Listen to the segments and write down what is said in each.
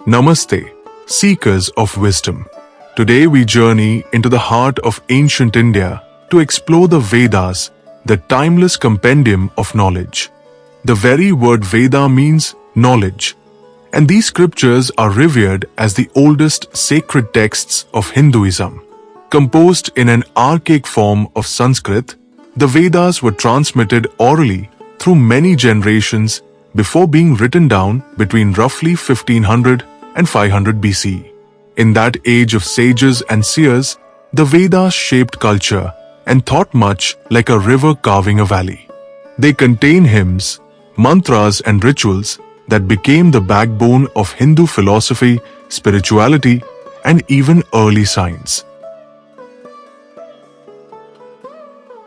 Namaste, seekers of wisdom. Today we journey into the heart of ancient India to explore the Vedas, the timeless compendium of knowledge. The very word Veda means knowledge, and these scriptures are revered as the oldest sacred texts of Hinduism. Composed in an archaic form of Sanskrit, the Vedas were transmitted orally through many generations before being written down between roughly 1500 and 500 BCE. In that age of sages and seers, the Vedas shaped culture and thought much like a river carving a valley. They contain hymns, mantras and rituals that became the backbone of Hindu philosophy, spirituality, and even early science.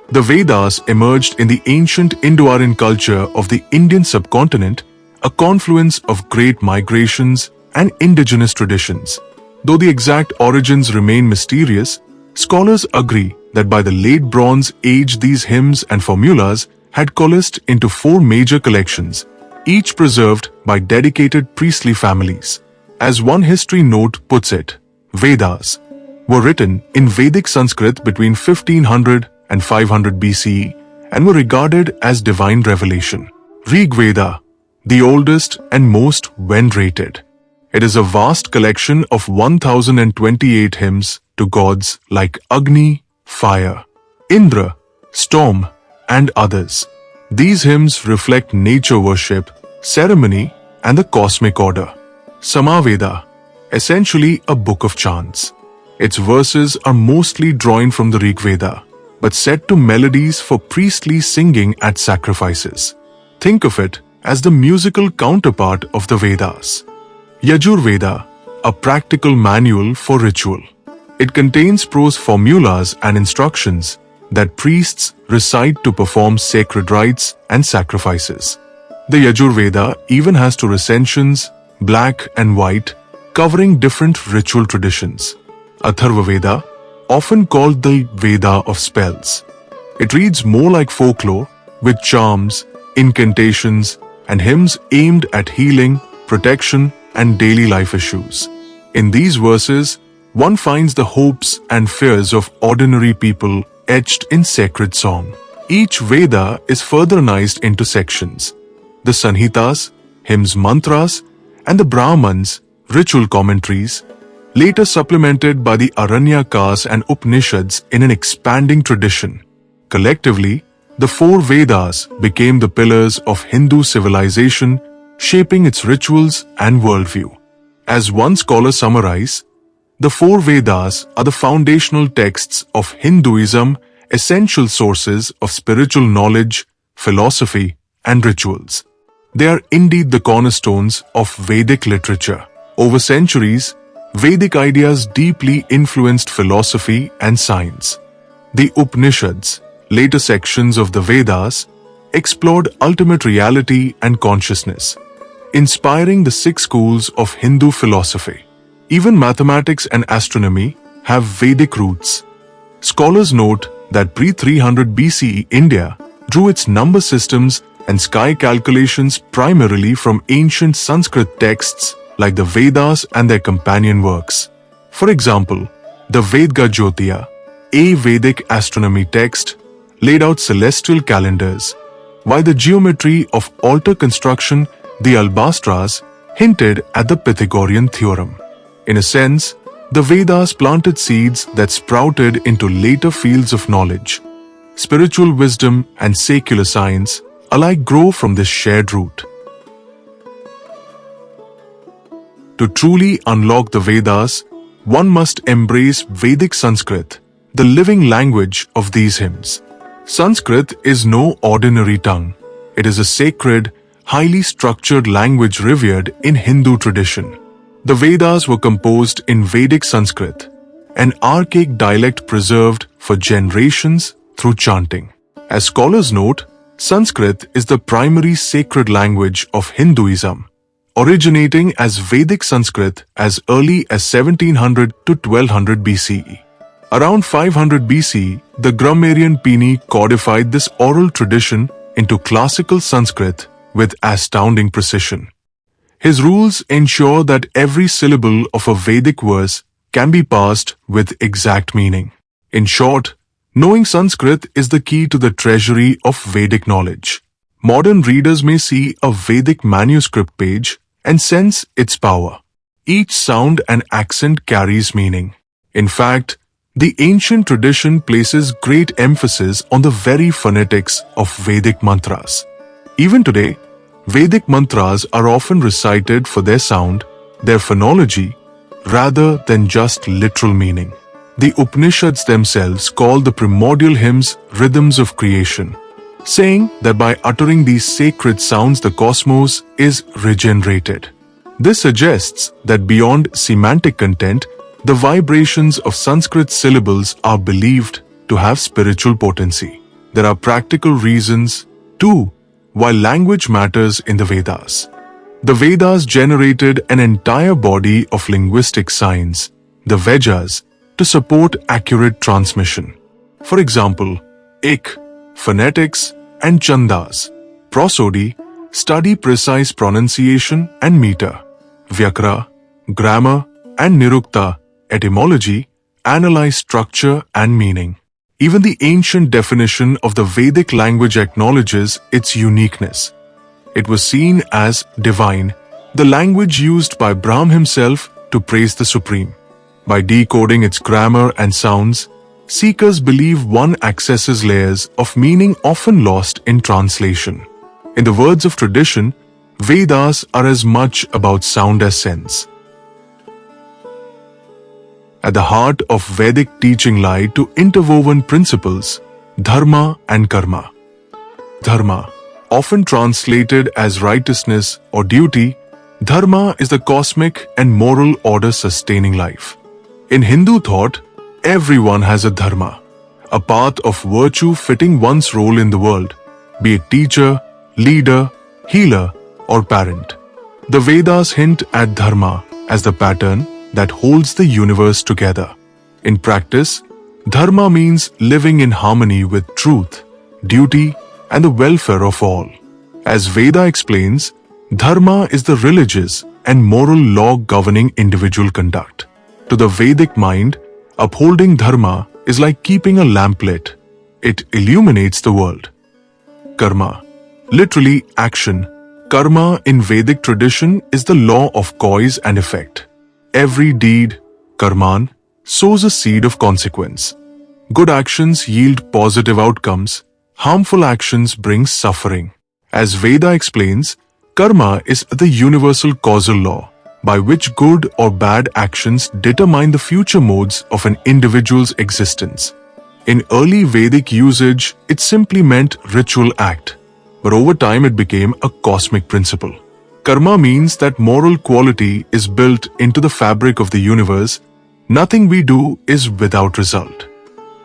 The Vedas emerged in the ancient Indo-Aryan culture of the Indian subcontinent, a confluence of great migrations and indigenous traditions. Though the exact origins remain mysterious, scholars agree that by the late Bronze Age these hymns and formulas had coalesced into four major collections, each preserved by dedicated priestly families. As one history note puts it, Vedas were written in Vedic Sanskrit between 1500 and 500 BCE and were regarded as divine revelation. Rig Veda, the oldest and most venerated. It is a vast collection of 1028 hymns to gods like Agni, fire, Indra, storm, and others. These hymns reflect nature worship, ceremony, and the cosmic order. Samaveda, essentially a book of chants. Its verses are mostly drawn from the Rig Veda, but set to melodies for priestly singing at sacrifices. Think of it as the musical counterpart of the Vedas. Yajurveda, a practical manual for ritual. It contains prose formulas and instructions that priests recite to perform sacred rites and sacrifices. The Yajurveda even has two recensions, black and white, covering different ritual traditions. Atharvaveda, often called the Veda of spells. It reads more like folklore, with charms, incantations, and hymns aimed at healing, protection, and daily life issues. In these verses, one finds the hopes and fears of ordinary people etched in sacred song. Each Veda is furtherized into sections: the Sanhitas, hymns, mantras, and the Brahmans, ritual commentaries, later supplemented by the Aranyakas and Upanishads in an expanding tradition. Collectively, the four Vedas became the pillars of Hindu civilization, shaping its rituals and worldview. As one scholar summarizes, the four Vedas are the foundational texts of Hinduism, essential sources of spiritual knowledge, philosophy, and rituals. They are indeed the cornerstones of Vedic literature. Over centuries, Vedic ideas deeply influenced philosophy and science. The Upanishads, later sections of the Vedas, explored ultimate reality and consciousness, inspiring the six schools of Hindu philosophy. Even mathematics and astronomy have Vedic roots. Scholars note that pre-300 BCE India drew its number systems and sky calculations primarily from ancient Sanskrit texts like the Vedas and their companion works. For example, the Vedga Jyotiya, a Vedic astronomy text, laid out celestial calendars, while the geometry of altar construction, the Albastras, hinted at the Pythagorean theorem. In a sense, the Vedas planted seeds that sprouted into later fields of knowledge. Spiritual wisdom and secular science alike grow from this shared root. To truly unlock the Vedas, one must embrace Vedic Sanskrit, the living language of these hymns. Sanskrit is no ordinary tongue. It is a sacred, highly structured language revered in Hindu tradition. The Vedas were composed in Vedic Sanskrit, an archaic dialect preserved for generations through chanting. As scholars note, Sanskrit is the primary sacred language of Hinduism, originating as Vedic Sanskrit as early as 1700 to 1200 BCE. Around 500 BCE, the grammarian Pliny codified this oral tradition into classical Sanskrit with astounding precision. His rules ensure that every syllable of a Vedic verse can be parsed with exact meaning. In short, knowing Sanskrit is the key to the treasury of Vedic knowledge. Modern readers may see a Vedic manuscript page and sense its power. Each sound and accent carries meaning. In fact, the ancient tradition places great emphasis on the very phonetics of Vedic mantras. Even today, Vedic mantras are often recited for their sound, their phonology, rather than just literal meaning. The Upanishads themselves call the primordial hymns rhythms of creation, saying that by uttering these sacred sounds the cosmos is regenerated. This suggests that beyond semantic content, the vibrations of Sanskrit syllables are believed to have spiritual potency. There are practical reasons, too, why language matters in the Vedas. The Vedas generated an entire body of linguistic science, the Vedas, to support accurate transmission. For example, Ik, phonetics, and Chandas, prosody, study precise pronunciation and meter. Vyakra, grammar, and Nirukta, etymology, analyze structure and meaning. Even the ancient definition of the Vedic language acknowledges its uniqueness. It was seen as divine, the language used by Brahma himself to praise the Supreme. By decoding its grammar and sounds, seekers believe one accesses layers of meaning often lost in translation. In the words of tradition, Vedas are as much about sound as sense. At the heart of Vedic teaching lie two interwoven principles, Dharma and Karma. Dharma, often translated as righteousness or duty, Dharma is the cosmic and moral order sustaining life. In Hindu thought, everyone has a Dharma, a path of virtue fitting one's role in the world, be it teacher, leader, healer, or parent. The Vedas hint at Dharma as the pattern that holds the universe together. In practice, Dharma means living in harmony with truth, duty, and the welfare of all. As Veda explains, Dharma is the religious and moral law governing individual conduct. To the Vedic mind, upholding Dharma is like keeping a lamp lit. It illuminates the world. Karma, literally action. Karma in Vedic tradition is the law of cause and effect. Every deed, karman, sows a seed of consequence. Good actions yield positive outcomes. Harmful actions bring suffering. As Veda explains, karma is the universal causal law by which good or bad actions determine the future modes of an individual's existence. In early Vedic usage, it simply meant ritual act, but over time it became a cosmic principle. Karma means that moral quality is built into the fabric of the universe. Nothing we do is without result.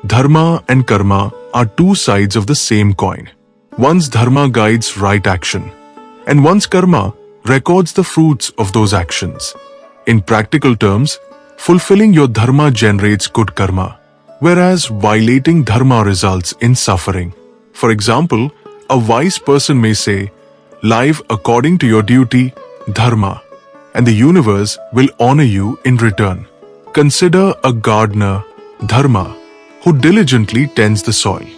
Dharma and karma are two sides of the same coin. One's dharma guides right action, and one's karma records the fruits of those actions. In practical terms, fulfilling your dharma generates good karma, whereas violating dharma results in suffering. For example, a wise person may say, "Live according to your duty, dharma, and the universe will honor you in return." Consider a gardener, dharma, who diligently tends the soil.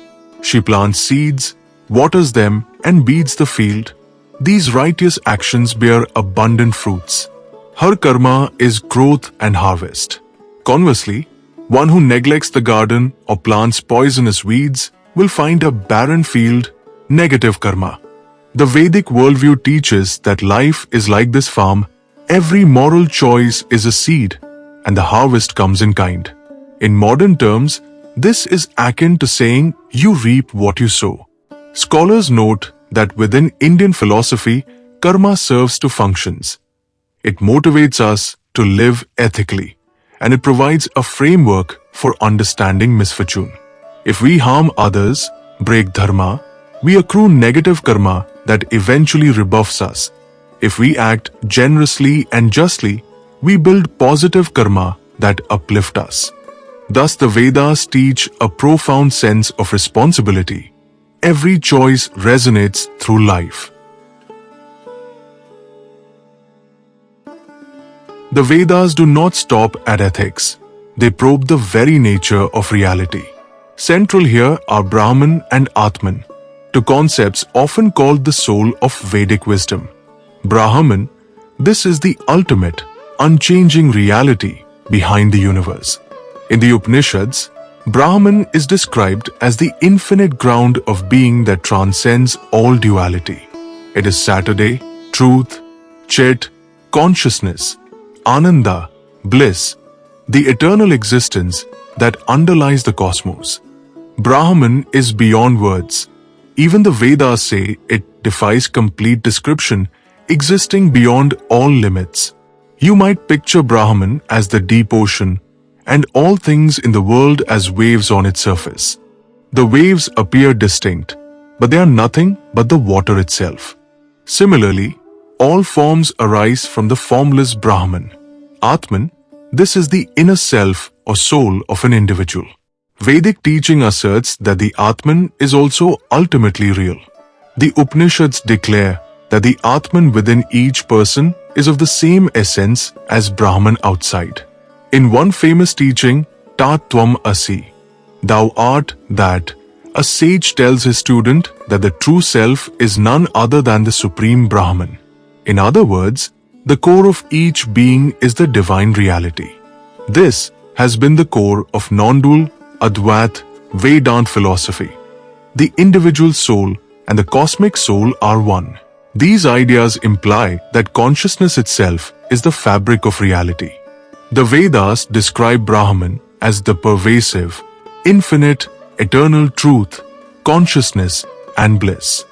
She plants seeds, waters them, and beats the field. These righteous actions bear abundant fruits. Her karma is growth and harvest. Conversely, one who neglects the garden or plants poisonous weeds will find a barren field, negative karma. The Vedic worldview teaches that life is like this farm. Every moral choice is a seed, and the harvest comes in kind. In modern terms, this is akin to saying you reap what you sow. Scholars note that within Indian philosophy, karma serves two functions. It motivates us to live ethically, and it provides a framework for understanding misfortune. If we harm others, break dharma, we accrue negative karma that eventually rebuffs us. If we act generously and justly, we build positive karma that uplift us. Thus, the Vedas teach a profound sense of responsibility. Every choice resonates through life. The Vedas do not stop at ethics. They probe the very nature of reality. Central here are Brahman and Atman, two concepts often called the soul of Vedic wisdom. Brahman, this is the ultimate, unchanging reality behind the universe. In the Upanishads, Brahman is described as the infinite ground of being that transcends all duality. It is Saturday, truth, Chit, consciousness, Ananda, bliss, the eternal existence that underlies the cosmos. Brahman is beyond words. Even the Vedas say it defies complete description, existing beyond all limits. You might picture Brahman as the deep ocean, and all things in the world as waves on its surface. The waves appear distinct, but they are nothing but the water itself. Similarly, all forms arise from the formless Brahman. Atman, this is the inner self or soul of an individual. Vedic teaching asserts that the Atman is also ultimately real. The Upanishads declare that the Atman within each person is of the same essence as Brahman outside. In one famous teaching, Tat Tvam Asi, thou art that, a sage tells his student that the true self is none other than the supreme Brahman. In other words, the core of each being is the divine reality. This has been the core of non-dual Advait Vedant philosophy. The individual soul and the cosmic soul are one. These ideas imply that consciousness itself is the fabric of reality. The Vedas describe Brahman as the pervasive, infinite, eternal truth, consciousness, and bliss.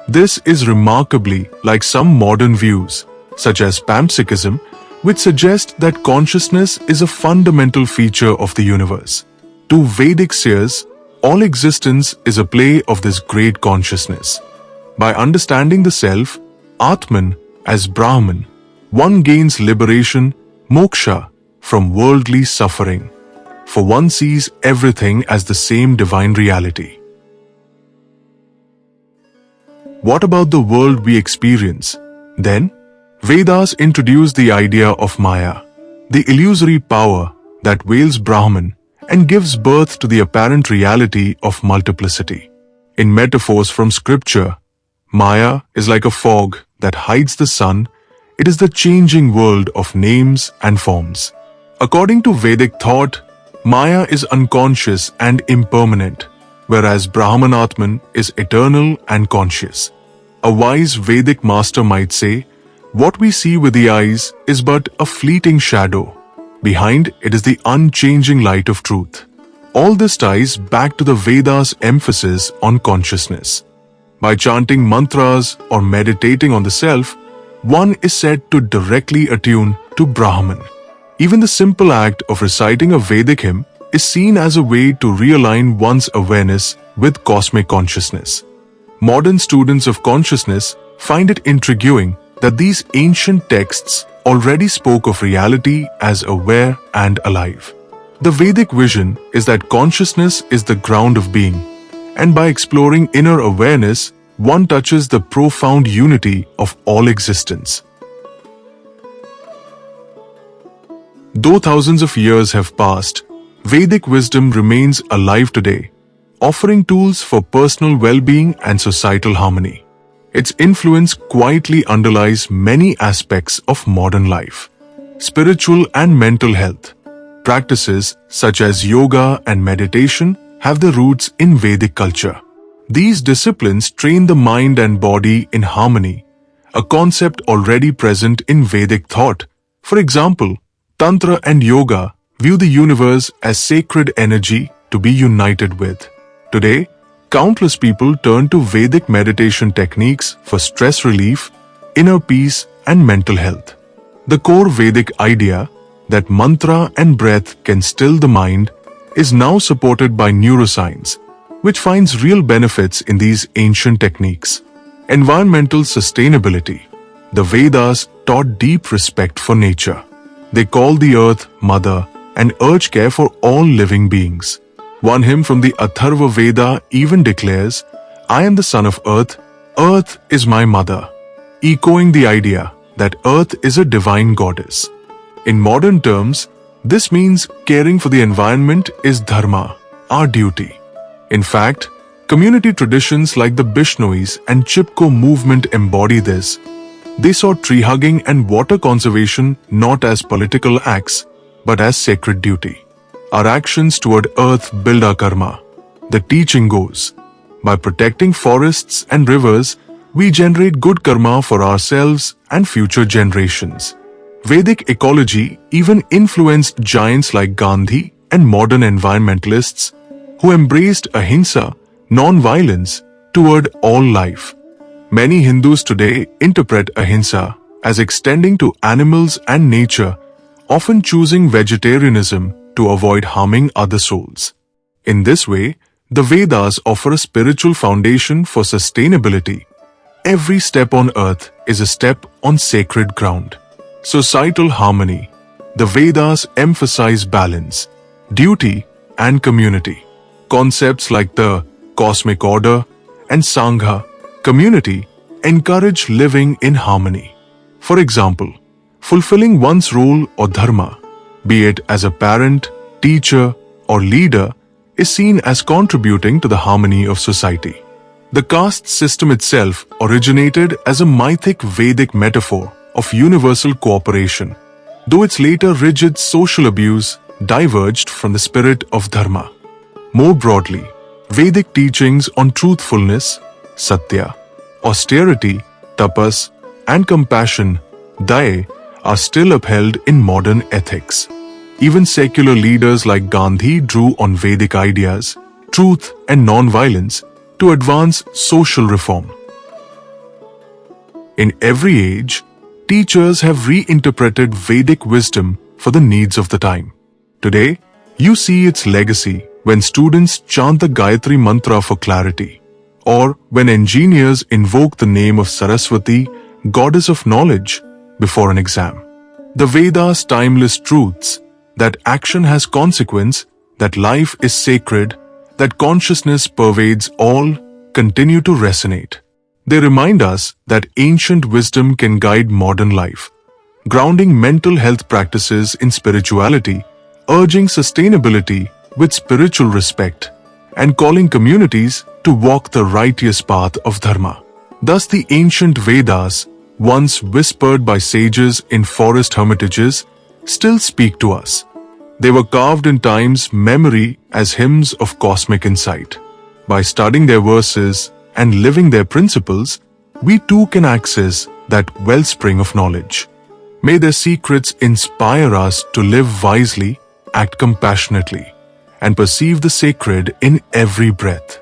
This is remarkably like some modern views, such as panpsychism, which suggest that consciousness is a fundamental feature of the universe. To Vedic seers, all existence is a play of this great consciousness. By understanding the self, Atman, as Brahman, one gains liberation, moksha, from worldly suffering, for one sees everything as the same divine reality. What about the world we experience? Then, Vedas introduce the idea of Maya, the illusory power that veils Brahman and gives birth to the apparent reality of multiplicity. In metaphors from scripture, Maya is like a fog that hides the sun. It is the changing world of names and forms. According to Vedic thought, Maya is unconscious and impermanent, whereas Brahman Atman is eternal and conscious. A wise Vedic master might say, what we see with the eyes is but a fleeting shadow. Behind it is the unchanging light of truth. All this ties back to the Vedas' emphasis on consciousness. By chanting mantras or meditating on the self, one is said to directly attune to Brahman. Even the simple act of reciting a Vedic hymn is seen as a way to realign one's awareness with cosmic consciousness. Modern students of consciousness find it intriguing that these ancient texts already spoke of reality as aware and alive. The Vedic vision is that consciousness is the ground of being, and by exploring inner awareness, one touches the profound unity of all existence. Though thousands of years have passed, Vedic wisdom remains alive today, offering tools for personal well-being and societal harmony. Its influence quietly underlies many aspects of modern life. Spiritual and mental health. Practices such as yoga and meditation have their roots in Vedic culture. These disciplines train the mind and body in harmony, a concept already present in Vedic thought. For example, Tantra and Yoga view the universe as sacred energy to be united with. Today, countless people turn to Vedic meditation techniques for stress relief, inner peace, and mental health. The core Vedic idea that mantra and breath can still the mind is now supported by neuroscience, which finds real benefits in these ancient techniques. Environmental sustainability. The Vedas taught deep respect for nature. They call the earth mother and urge care for all living beings. One hymn from the Atharva Veda even declares, I am the son of earth, earth is my mother, echoing the idea that earth is a divine goddess. In modern terms, this means caring for the environment is dharma, our duty. In fact, community traditions like the Bishnois and Chipko movement embody this. They saw tree hugging and water conservation not as political acts, but as sacred duty. Our actions toward earth build our karma. The teaching goes, by protecting forests and rivers, we generate good karma for ourselves and future generations. Vedic ecology even influenced giants like Gandhi and modern environmentalists who embraced ahimsa, non-violence, toward all life. Many Hindus today interpret ahimsa as extending to animals and nature, often choosing vegetarianism to avoid harming other souls. In this way, the Vedas offer a spiritual foundation for sustainability. Every step on earth is a step on sacred ground. Societal harmony. The Vedas emphasize balance, duty, and community. Concepts like the cosmic order and Sangha, community, encourage living in harmony. For example, fulfilling one's role or dharma, be it as a parent, teacher, or leader, is seen as contributing to the harmony of society. The caste system itself originated as a mythic Vedic metaphor of universal cooperation, though its later rigid social abuse diverged from the spirit of dharma. More broadly, Vedic teachings on truthfulness, satya, austerity, tapas, and compassion, daya, are still upheld in modern ethics. Even secular leaders like Gandhi drew on Vedic ideas, truth and non-violence, to advance social reform. In every age, teachers have reinterpreted Vedic wisdom for the needs of the time. Today, you see its legacy when students chant the Gayatri Mantra for clarity, or when engineers invoke the name of Saraswati, goddess of knowledge, before an exam. The Vedas' timeless truths that action has consequence, that life is sacred, that consciousness pervades all, continue to resonate. They remind us that ancient wisdom can guide modern life, grounding mental health practices in spirituality, urging sustainability with spiritual respect, and calling communities to walk the righteous path of dharma. Thus the ancient Vedas, once whispered by sages in forest hermitages, still speak to us. They were carved in time's memory as hymns of cosmic insight. By studying their verses and living their principles, we too can access that wellspring of knowledge. May their secrets inspire us to live wisely, act compassionately, and perceive the sacred in every breath.